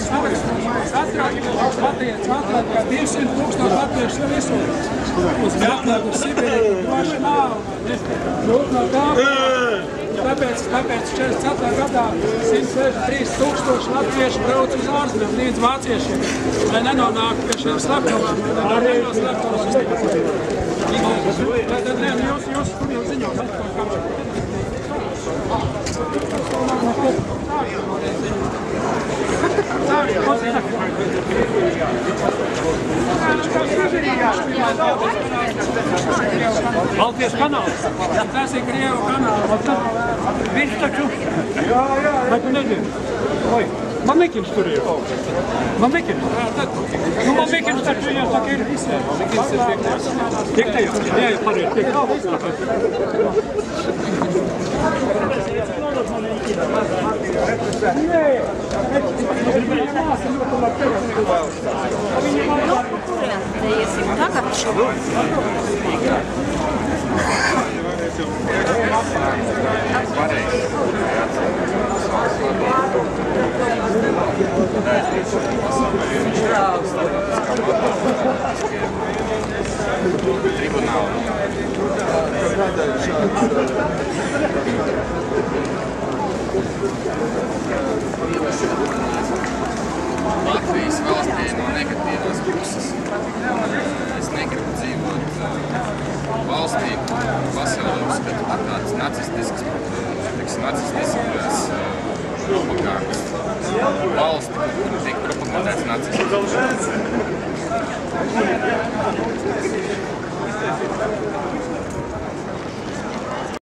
Latvijas atklāt, ka 200,000 latviešu jau izsūtīs. Uz atklāt uz Sibiriju, paši nav. No tā, tāpēc 44. gadā 163,000 latviešu brauc uz ārzemēm līdz vāciešiem, lai nenonāk pie šiem slepkavām, lai nenoslepkavām iztikas. Tad jūs ziņot atkal Baltijas kanāls. Tas ir Krievu kanāls. Viņš taču... Vai tu nezini? Oi, man Mikins tur ir. Man Mikins. Nu, man Mikins taču jāsaka ir. Mikins ir piektajā. Jā, pareizi, piektajā. Te iesim tagad šo. Latvijas valstī no negatīvās puses. Es negribu dzīvot valstī, kur pasauli uzskata par tādas nacistiskas propagandas valsti, kur tiek propagandēts nacistisks.